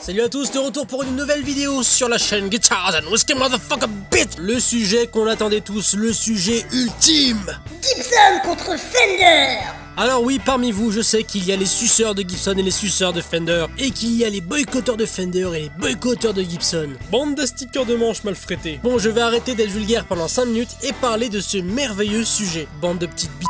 Salut à tous, de retour pour une nouvelle vidéo sur la chaîne Guitars and Whiskey Motherfucker Beat. Le sujet qu'on attendait tous, le sujet ultime. Gibson contre Fender. Alors oui, parmi vous, je sais qu'il y a les suceurs de Gibson et les suceurs de Fender, et qu'il y a les boycotteurs de Fender et les boycotteurs de Gibson. Bande de stickers de manches mal frétés. Bon, je vais arrêter d'être vulgaire pendant 5 minutes et parler de ce merveilleux sujet. Bande de petites b****.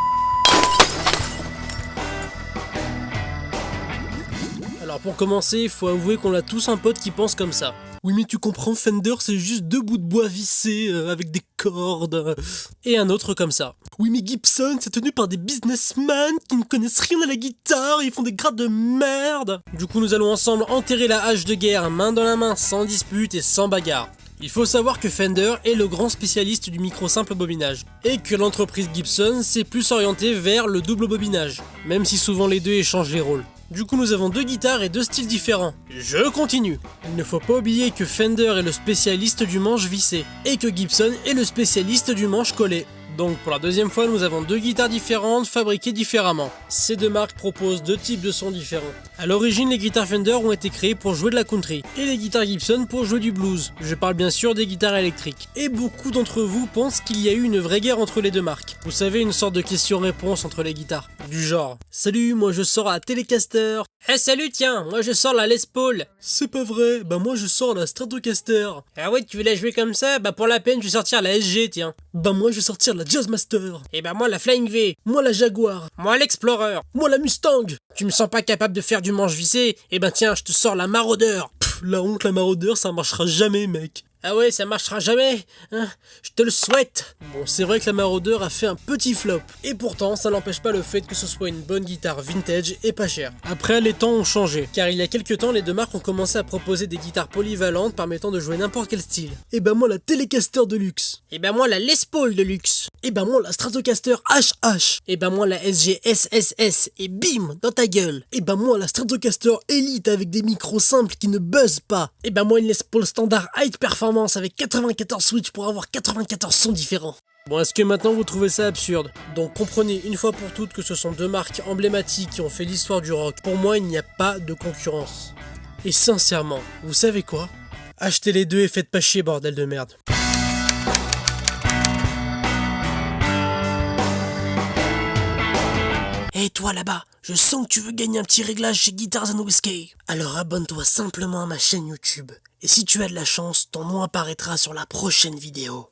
Alors pour commencer, il faut avouer qu'on a tous un pote qui pense comme ça. Oui mais tu comprends, Fender c'est juste 2 bouts de bois vissés avec des cordes. Et un autre comme ça. Oui mais Gibson c'est tenu par des businessmen qui ne connaissent rien à la guitare et ils font des grades de merde. Du coup nous allons ensemble enterrer la hache de guerre main dans la main, sans dispute et sans bagarre. Il faut savoir que Fender est le grand spécialiste du micro simple bobinage, et que l'entreprise Gibson s'est plus orientée vers le double bobinage, même si souvent les deux échangent les rôles. Du coup nous avons 2 guitares et 2 styles différents. Je continue. Il ne faut pas oublier que Fender est le spécialiste du manche vissé, et que Gibson est le spécialiste du manche collé. Donc pour la deuxième fois nous avons 2 guitares différentes fabriquées différemment. Ces 2 marques proposent 2 types de sons différents. A l'origine les guitares Fender ont été créées pour jouer de la country et les guitares Gibson pour jouer du blues. Je parle bien sûr des guitares électriques. Et beaucoup d'entre vous pensent qu'il y a eu une vraie guerre entre les 2 marques. Vous savez, une sorte de question-réponse entre les guitares. Du genre, salut, moi je sors la Telecaster. Eh salut, tiens, moi je sors la Les Paul. C'est pas vrai, bah moi je sors la Stratocaster. Ah ouais, tu veux la jouer comme ça? Bah pour la peine je vais sortir la SG, tiens. Bah moi je vais sortir la Jazzmaster. Et bah moi la Flying V. Moi la Jaguar. Moi l'Explorer. Moi la Mustang. Tu me sens pas capable de faire du manche vissé? Et ben tiens, je te sors la Marauder. Pff, la honte, la Marauder, ça marchera jamais, mec. Ah ouais, ça marchera jamais, hein, je te le souhaite. Bon, c'est vrai que la Marauder a fait un petit flop, et pourtant ça n'empêche pas le fait que ce soit une bonne guitare vintage et pas chère. Après, les temps ont changé, car il y a quelques temps, les 2 marques ont commencé à proposer des guitares polyvalentes permettant de jouer n'importe quel style. Et ben moi la Telecaster de luxe. Et ben moi la Les Paul de luxe. Et ben moi la Stratocaster HH. Et ben moi la SG SSS, et bim, dans ta gueule. Et ben moi la Stratocaster Elite avec des micros simples qui ne buzzent pas. Et ben moi une Les Paul standard High Performance avec 94 switches pour avoir 94 sons différents. Bon, est-ce que maintenant vous trouvez ça absurde? Donc comprenez une fois pour toutes que ce sont 2 marques emblématiques qui ont fait l'histoire du rock. Pour moi, il n'y a pas de concurrence. Et sincèrement, vous savez quoi? Achetez les 2 et faites pas chier, bordel de merde. Hey toi là-bas, je sens que tu veux gagner un petit réglage chez Guitars and Whiskey. Alors abonne-toi simplement à ma chaîne YouTube. Et si tu as de la chance, ton nom apparaîtra sur la prochaine vidéo.